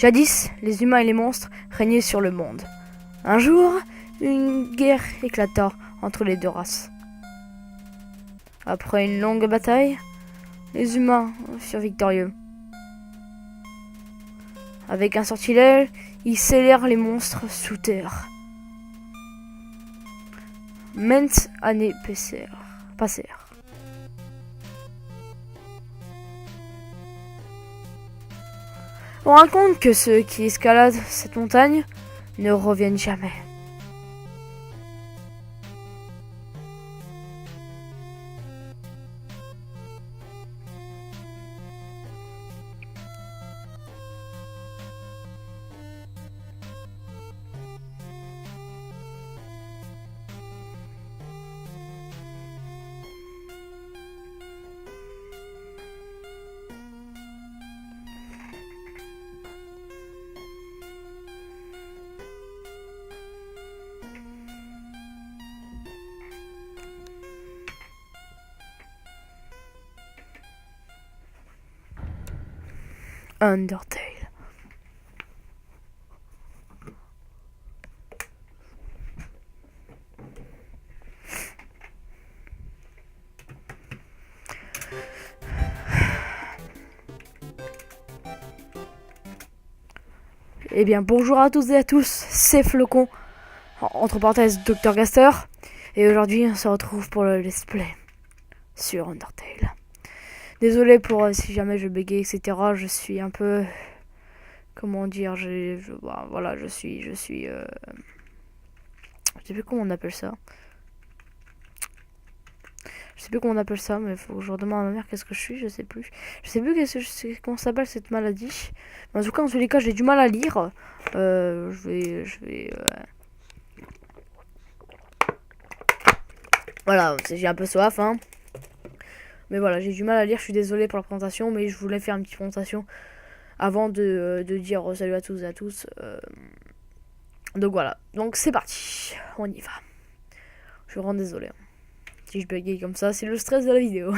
Jadis, les humains et les monstres régnaient sur le monde. Un jour, une guerre éclata entre les deux races. Après une longue bataille, les humains furent victorieux. Avec un sortilège, ils scellèrent les monstres sous terre. Maintes années passèrent. On raconte que ceux qui escaladent cette montagne ne reviennent jamais. Undertale. Eh bien, bonjour à tous et à tous, c'est Flocon, entre parenthèses Dr Gaster, et aujourd'hui on se retrouve pour le let's play sur Undertale. Désolé pour si jamais je bégaye, etc. Je suis un peu... Comment dire, je suis... Je sais plus comment on appelle ça. Mais faut que je redemande à ma mère qu'est-ce que je suis, je sais plus. Je sais plus comment s'appelle cette maladie. Mais en tout cas, en tous les cas, j'ai du mal à lire. Voilà, j'ai un peu soif, hein. Mais voilà, j'ai du mal à lire, je suis désolé pour la présentation, mais je voulais faire une petite présentation avant de dire salut à tous et à tous. Donc voilà, donc c'est parti, on y va. Je suis vraiment désolé. Si je bégaye comme ça, c'est le stress de la vidéo.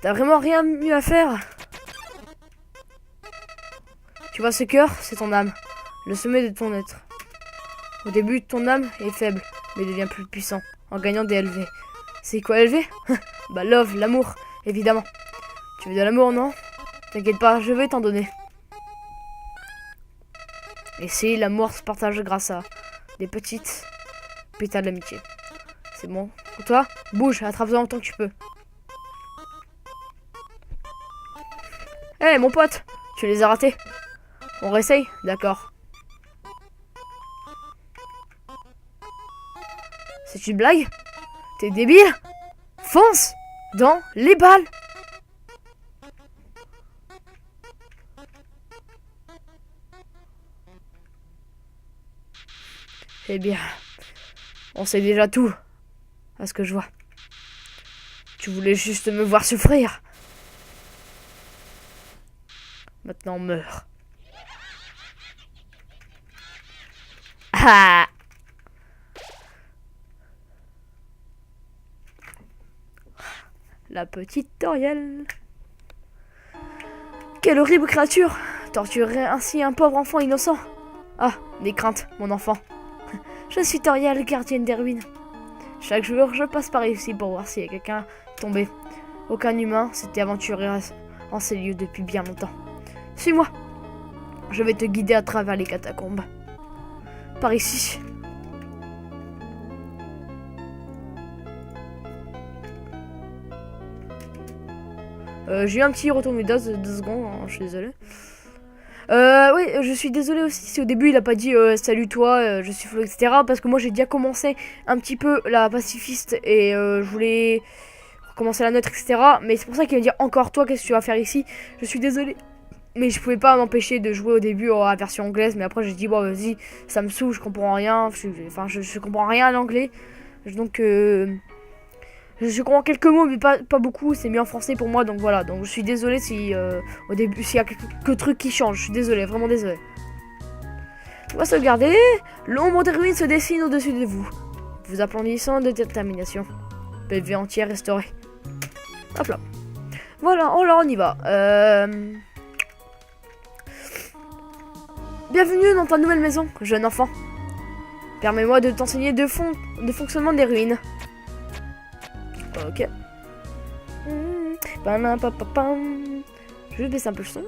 T'as vraiment rien mieux à faire? Tu vois, ce cœur, c'est ton âme, le sommet de ton être. Au début, ton âme est faible, mais devient plus puissant, en gagnant des LV. C'est quoi LV? Bah love, l'amour, évidemment. Tu veux de l'amour, non? T'inquiète pas, je vais t'en donner. Et si l'amour se partage grâce à des petites pétales d'amitié. C'est bon. Pour toi, bouge, attrape-en autant que tu peux. Hé, mon pote, tu les as ratés. On réessaye? D'accord. C'est une blague? T'es débile? Fonce dans les balles. Eh bien, on sait déjà tout, à ce que je vois. Tu voulais juste me voir souffrir. Maintenant, meurs. Ah! La petite Toriel. Quelle horrible créature! Torturerait ainsi un pauvre enfant innocent. Ah, des craintes, mon enfant. Je suis Toriel, gardienne des ruines. Chaque jour, je passe par ici pour voir s'il y a quelqu'un tombé. Aucun humain s'était aventuré en ces lieux depuis bien longtemps. Suis-moi. Je vais te guider à travers les catacombes. Par ici. J'ai eu un petit retour de 2 secondes, hein, je suis désolé. Oui, je suis désolé aussi si au début il a pas dit salut toi, je suis Flo, etc. Parce que moi j'ai déjà commencé un petit peu la pacifiste et je voulais recommencer la neutre, etc. Mais c'est pour ça qu'il va dire encore toi, qu'est-ce que tu vas faire ici? Je suis désolé. Mais je pouvais pas m'empêcher de jouer au début à la version anglaise. Mais après j'ai dit bon vas-y, ça me saoule, je comprends rien. Je comprends rien à l'anglais. Donc je comprends quelques mots mais pas beaucoup, c'est mieux en français pour moi, donc voilà. Donc je suis désolé si au début s'il y a quelques trucs qui changent, je suis désolé, vraiment désolé. On va sauvegarder. L'ombre des ruines se dessine au-dessus de vous. Vous applaudissant de détermination. PV entier restauré. Hop là. Voilà, alors on y va. Bienvenue dans ta nouvelle maison, jeune enfant. Permets-moi de t'enseigner le fonctionnement des ruines. Ok. Je vais baisser un peu le son.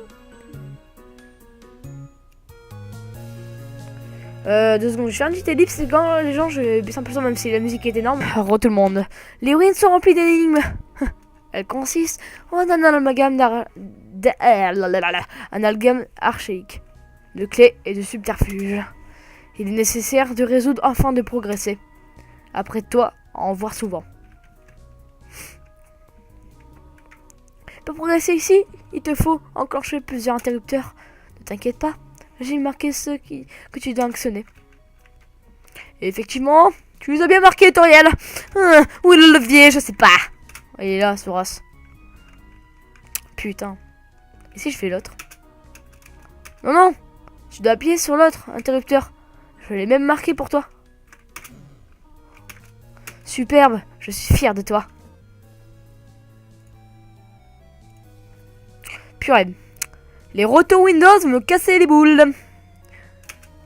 2 secondes, je fais une petite ellipse et quand les gens, je baisse un peu le son même si la musique est énorme. Re tout le monde. Les ruines sont remplies d'énigmes. Elles consistent en un amalgame archaïque, de clés et de subterfuges. Il est nécessaire de résoudre afin de progresser. Après toi, à en voir souvent. Pour progresser ici, il te faut enclencher plusieurs interrupteurs. Ne t'inquiète pas, j'ai marqué ceux que tu dois actionner. Et effectivement, tu les as bien marqués, Toriel. Où est le levier? Je sais pas. Il est là, Soros. Putain. Et si je fais l'autre? Non, non. Tu dois appuyer sur l'autre interrupteur. Je l'ai même marqué pour toi. Superbe. Je suis fier de toi. Purée. Les roto Windows me cassaient les boules.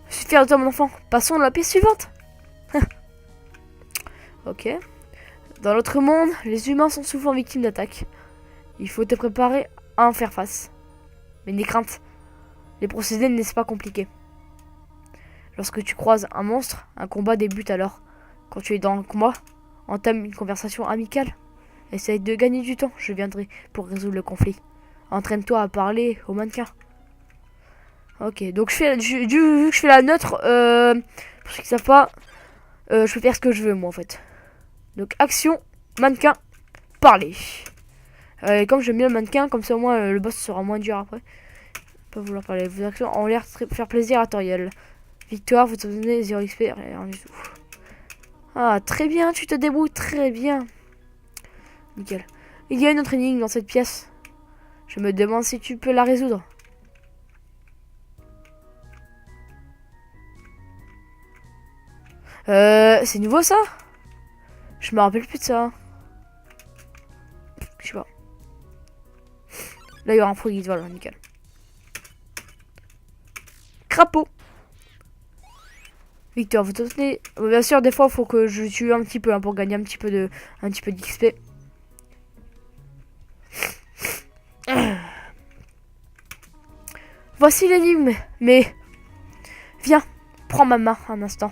Je suis fier de toi, mon enfant. Passons à la pièce suivante. Ok. Dans l'autre monde, les humains sont souvent victimes d'attaques. Il faut te préparer à en faire face. Mais n'aie crainte. Les procédés ne sont pas compliqués. Lorsque tu croises un monstre, un combat débute alors. Quand tu es dans le combat, entame une conversation amicale. Essaye de gagner du temps, je viendrai pour résoudre le conflit. Entraîne-toi à parler au mannequin. Ok, donc vu que je fais la neutre, pour ceux qui savent pas, je peux faire ce que je veux moi en fait. Donc action, mannequin, parler. Comme j'aime bien le mannequin, comme ça au moins le boss sera moins dur après. Pas vouloir parler. Vos actions ont l'air de faire plaisir à Toriel. Victoire, vous obtenez 0 XP, rien du tout. Ah, très bien, tu te débrouilles très bien. Nickel. Il y a une autre énigme dans cette pièce. Je me demande si tu peux la résoudre. C'est nouveau ça? Je me rappelle plus de ça. Je sais pas. Là, il y aura un fruit, voilà, nickel. Crapaud. Victor, vous tenez. Bien sûr, des fois, il faut que je tue un petit peu hein, pour gagner un petit peu d'XP. Voici l'énigme. Mais viens, prends ma main un instant.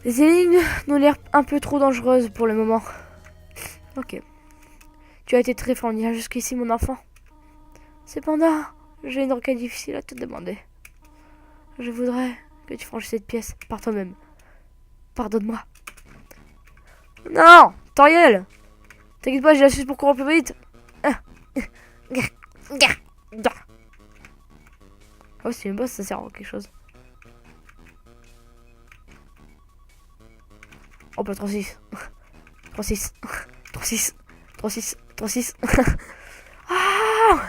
Les énigmes n'ont l'air un peu trop dangereuses pour le moment. Ok. Tu as été très familier jusqu'ici, mon enfant. Cependant, j'ai une requête difficile à te demander. Je voudrais que tu franchisses cette pièce par toi-même. Pardonne-moi. Non, Toriel. T'inquiète pas, j'ai l'astuce pour courir plus vite. Oh, c'est une boss, ça sert à quelque chose. Oh, pas 36. 36. 36. 36. 36. Ah.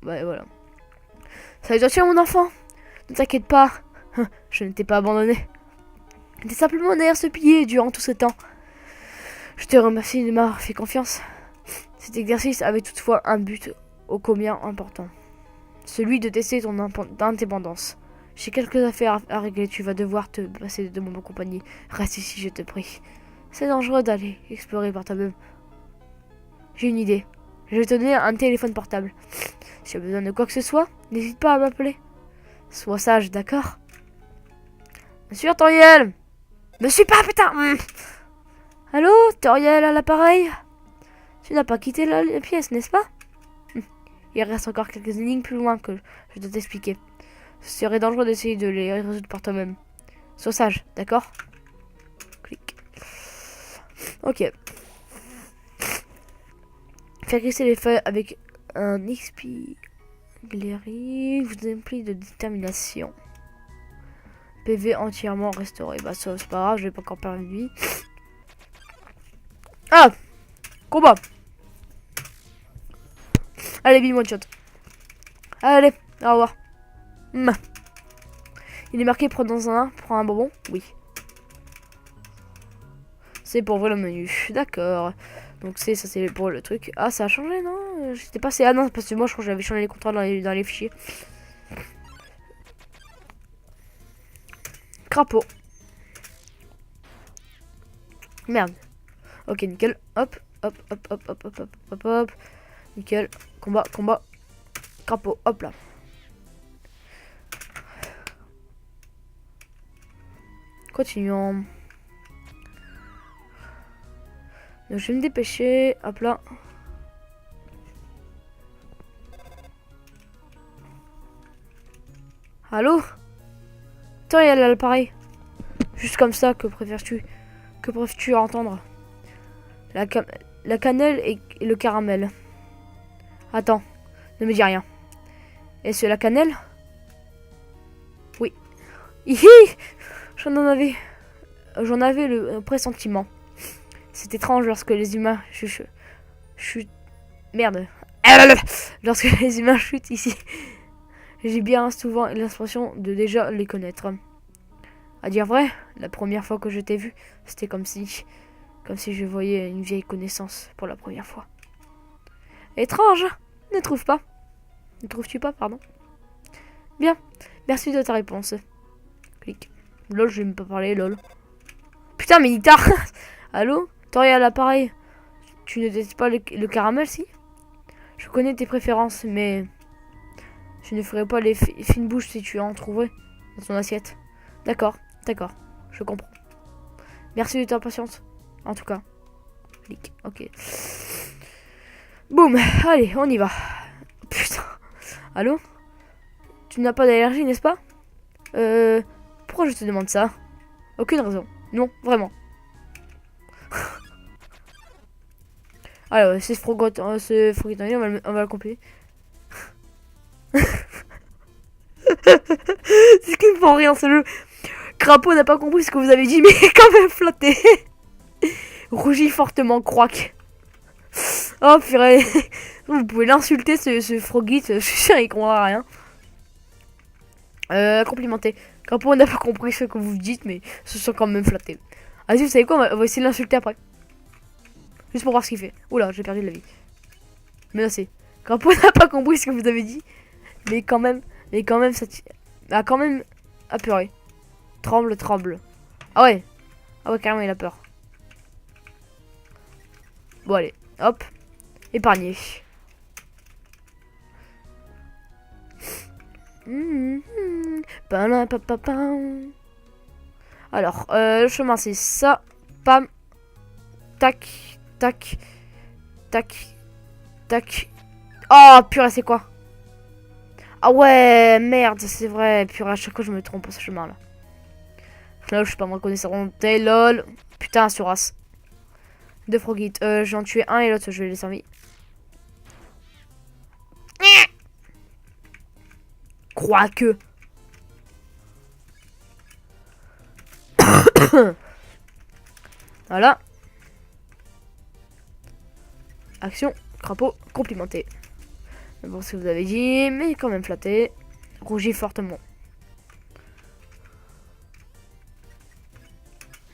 Ouais, voilà. Salutations, mon enfant. Ne t'inquiète pas. Je ne t'ai pas abandonné. T'es simplement derrière ce pilier durant tout ce temps. Je te remercie de m'avoir fait confiance. Cet exercice avait toutefois un but ô combien important. Celui de tester ton indépendance. J'ai quelques affaires à régler, tu vas devoir te passer de mon compagnie. Reste ici, je te prie. C'est dangereux d'aller explorer par toi-même. J'ai une idée. Je vais te donner un téléphone portable. Si tu as besoin de quoi que ce soit, n'hésite pas à m'appeler. Sois sage, d'accord? Bien sûr, Toriel. Me suis pas, putain. Allô, Toriel à l'appareil? Tu n'as pas quitté la pièce, n'est-ce pas? Il reste encore quelques énigmes plus loin que je dois t'expliquer. Ce serait dangereux d'essayer de les résoudre par toi-même. Sois sage, d'accord? Clic. Ok. Faire glisser les feuilles avec un XP éclairé vous implique de détermination. PV entièrement restauré. Bah ça c'est pas grave, je vais pas encore perdre une vie. Ah, combat. Allez, bim, one shot. Allez, au revoir. Il est marqué prends dans un bonbon. Oui. C'est pour ouvrir le menu. D'accord. Donc ça c'est pour le truc. Ah, ça a changé, non? J'étais passé. Ah non, parce que moi je crois que j'avais changé les contrôles dans les fichiers. Crapaud. Merde. Ok, nickel. Hop, hop, hop, hop, hop, hop, hop, hop, hop. Nickel. Combat, combat. Crapaud. Hop là. Continuons. Donc je vais me dépêcher. Hop là. Allô? Toi, il y a l'appareil. Juste comme ça, que préfères-tu? Que préfères-tu entendre? La cannelle et le caramel. Attends, ne me dis rien. Est-ce la cannelle? Oui. Hihi! J'en avais le pressentiment. C'est étrange lorsque les humains chutent. Merde. Lorsque les humains chutent ici. J'ai bien souvent l'impression de déjà les connaître. À dire vrai, la première fois que je t'ai vu, c'était comme si je voyais une vieille connaissance pour la première fois. Étrange, ne trouves-tu pas, pardon? Bien, merci de ta réponse. Clic. Lol, je vais même pas parler, lol. Putain, mais il tard. Allô? T'aurais à l'appareil. Tu ne détestes pas le caramel, si? Je connais tes préférences, mais je ne ferai pas les fines bouches si tu en trouverais dans ton assiette. D'accord, je comprends. Merci de ta patience. En tout cas. Clic, ok. Boum, allez, on y va. Putain. Allô? Tu n'as pas d'allergie, n'est-ce pas? Pourquoi je te demande ça? Aucune raison. Non, vraiment. Alors, c'est ce on va le compléter. C'est ce qui me fait rire, ce jeu. Crapaud n'a pas compris ce que vous avez dit, mais quand même flatté. Rougit fortement, croaque. Oh purée. Vous pouvez l'insulter, ce Frogit. Je suis sûr, il comprendra rien. Complimenté. Crapaud n'a pas compris ce que vous dites, mais se sent quand même flatté. Vas-y, vous savez quoi, on va essayer de l'insulter après. Juste pour voir ce qu'il fait. Oula, j'ai perdu de la vie. Menacé. Crapaud n'a pas compris ce que vous avez dit. Mais quand même, ça... Ah, quand même... Ah, purée. Tremble. Ah ouais, carrément, il a peur. Bon, allez. Hop. Épargné. Alors, le chemin, c'est ça. Pam. Tac. Oh, purée, c'est quoi? Ah ouais, merde, c'est vrai. Purée, à chaque fois, je me trompe à ce chemin-là. Là, je suis pas moins connaissant. Lol. Putain, Suras. Deux Frogit. J'en tué un et l'autre, je vais les servir. Quoique. Voilà. Action. Crapaud. Complimenté. Bon, ce que vous avez dit, mais quand même flatté. Rougit fortement.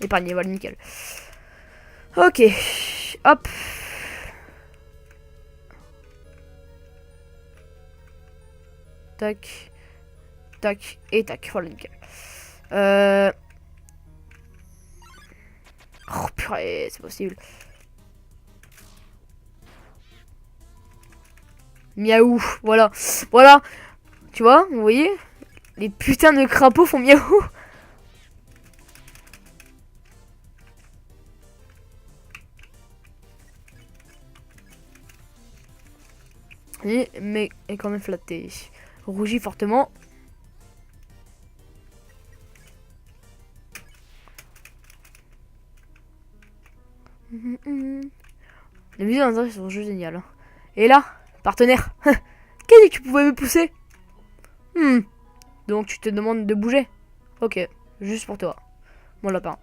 Épargné, voilà, nickel. Ok. Hop. Tac. Et tac. Voilà, nickel. Oh purée, c'est possible. Miaou, voilà. Tu vois, vous voyez? Les putains de crapauds font miaou. Mais est quand même flatté. Rougit fortement. Les musiques d'intérieur sont juste géniales. Et là, partenaire, qui a dit que tu pouvais me pousser? Donc tu te demandes de bouger? Ok. Juste pour toi. Mon lapin.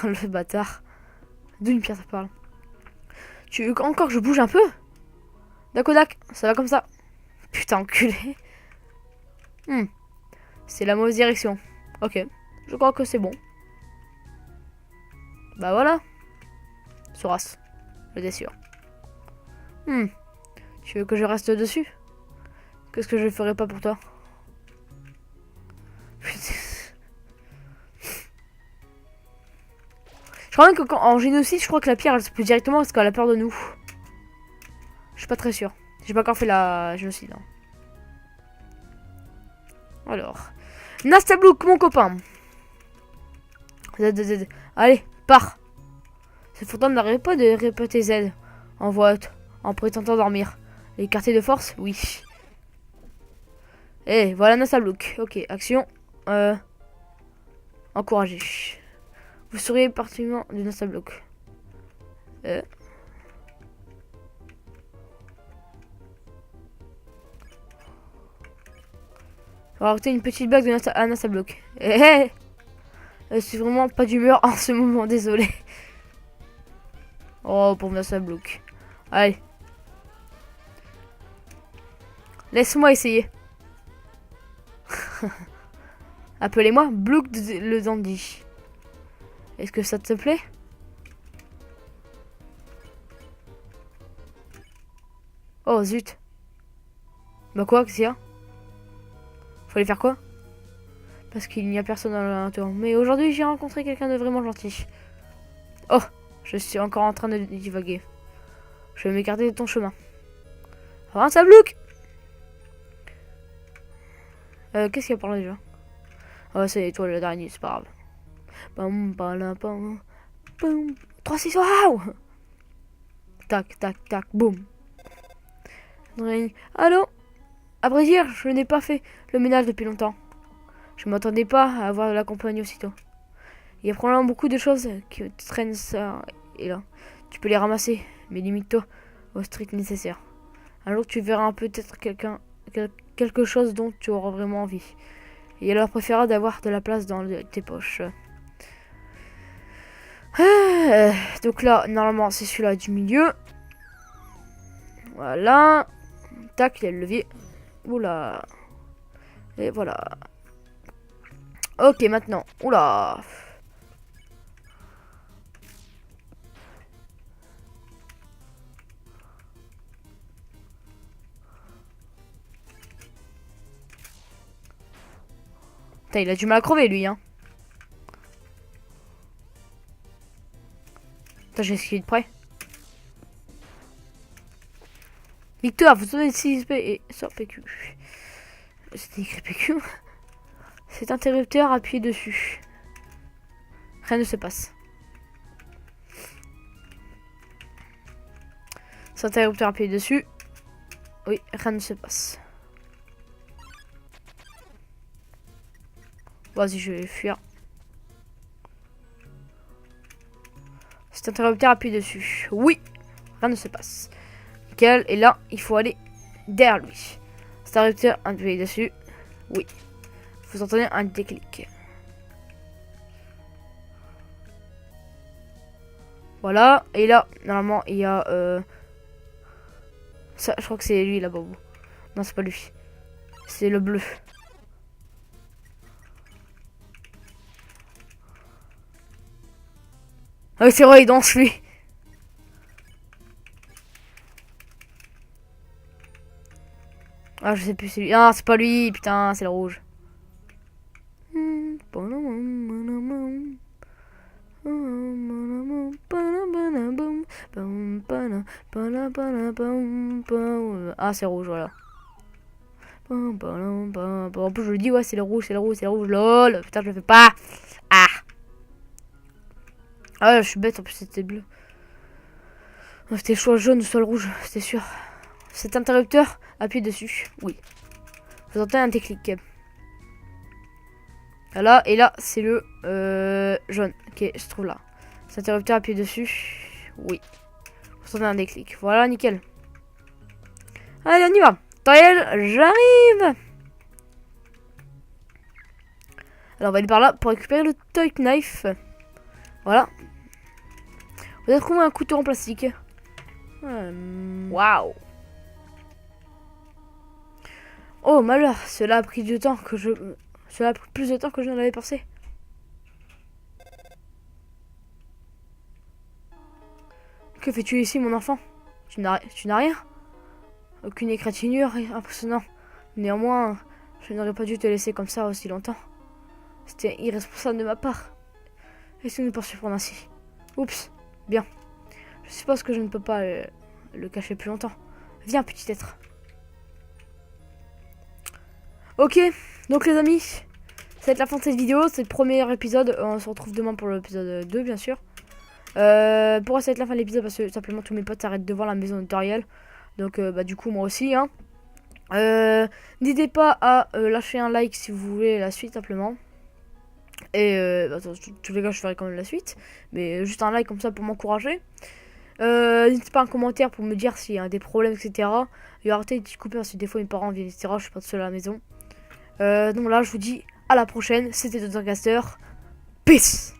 Le bâtard. D'où une pierre ça parle. Tu veux encore que je bouge un peu? Dakodak, ça va comme ça. Putain, enculé. C'est la mauvaise direction. Ok, je crois que c'est bon. Bah voilà. Soras, j'étais sûr. Tu veux que je reste dessus? Qu'est-ce que je ferais pas pour toi? Putain. Je crois même que en génocide, je crois que la pierre elle se peut directement parce qu'elle a peur de nous. Je suis pas très sûr. J'ai pas encore fait la génocide. Hein. Alors. Nastablook, mon copain. Z. Allez, pars. C'est pourtant n'arrête pas de répéter Z en voix haute, en prétendant dormir. Les quartiers de force, oui. Et voilà Nastablook. Ok, action. Encourager. Vous serez particulièrement de Nastablook. On va rajouter une petite blague de à Nastablook. Je suis vraiment pas d'humeur en ce moment, désolé. Oh, pour Nastablook. Allez. Laisse-moi essayer. Appelez-moi Blook le Dandy. Est-ce que ça te plaît? Oh zut. Bah quoi, qu'est-ce qu'il y a? Fallait faire quoi? Parce qu'il n'y a personne dans l'entour. Mais aujourd'hui, j'ai rencontré quelqu'un de vraiment gentil. Oh, je suis encore en train de divaguer. Je vais m'écarter de ton chemin. Ah, ça bloque. Qu'est-ce qu'il y a par là déjà? Oh, c'est l'étoile la dernière, c'est pas grave. Bam, bam, bam, bam. 3, 6, waouh! Tac, tac, tac, boum. Allô? À vrai dire, je n'ai pas fait le ménage depuis longtemps. Je ne m'attendais pas à avoir de la compagnie aussitôt. Il y a probablement beaucoup de choses qui traînent ça et là. Tu peux les ramasser, mais limite-toi au strict nécessaire. Un jour, tu verras peut-être quelque chose dont tu auras vraiment envie. Et alors, préférable d'avoir de la place dans tes poches. Donc là, normalement, c'est celui-là du milieu. Voilà. Tac, il y a le levier. Oula. Et voilà. Ok, maintenant. Oula. Putain, il a du mal à crever, lui, hein. Putain, j'ai esquivé de près. Victoire, vous donnez 6 XP et sort PQ. C'était écrit PQ. Cet interrupteur, appuyez dessus. Rien ne se passe. Cet interrupteur, appuyez dessus. Oui, rien ne se passe. Vas-y, je vais fuir. Cet interrupteur, appuyez dessus. Oui, rien ne se passe. Nickel, et là, il faut aller derrière lui. Cet interrupteur, appuyez dessus. Oui. Vous entendez un déclic. Voilà, et là, normalement, il y a... Ça, je crois que c'est lui là-bas. Non, c'est pas lui. C'est le bleu. Ah oui, c'est vrai, il danse lui. Ah, je sais plus, c'est lui. Ah, c'est pas lui, putain, c'est le rouge. Ah, c'est rouge, voilà. En plus, je le dis, ouais, c'est le rouge, c'est le rouge, c'est le rouge. Lol, putain, je le fais pas. Ah. Ah ouais, je suis bête, en plus, c'était bleu. C'était soit jaune ou soit le rouge, c'était sûr. Cet interrupteur, appuyez dessus. Oui. Vous entendez un déclic. Voilà, et là, c'est le jaune. Ok, je trouve là. Cet interrupteur, appuyez dessus. Oui. Vous entendez un déclic. Voilà, nickel. Allez, on y va. Temps réel, j'arrive. Alors on va aller par là pour récupérer le toy knife. Voilà. On va trouver un couteau en plastique. Waouh. Oh malheur, cela a pris du temps que je... Cela a pris plus de temps que je n'en avais pensé. Que fais-tu ici, mon enfant? Tu n'as rien? Aucune égratignure, impressionnant. Néanmoins, je n'aurais pas dû te laisser comme ça aussi longtemps. C'était irresponsable de ma part. Et si nous poursuivons ainsi? Oups, bien. Je suppose que je ne peux pas le cacher plus longtemps. Viens, petit être. Ok, donc les amis, ça va être la fin de cette vidéo. C'est le premier épisode. On se retrouve demain pour l'épisode 2, bien sûr. Pourquoi ça va être la fin de l'épisode? Parce que simplement tous mes potes s'arrêtent devant la maison notariale. Donc bah du coup moi aussi hein. N'hésitez pas à lâcher un like si vous voulez la suite simplement. Et dans tous les cas je ferai quand même la suite. Mais juste un like comme ça pour m'encourager. N'hésitez pas un commentaire pour me dire s'il y a des problèmes etc. Et arrêtez de couper parce que des fois mes parents viennent etc. Je suis pas seul à la maison. Donc là je vous dis à la prochaine. C'était Dottercaster. Peace.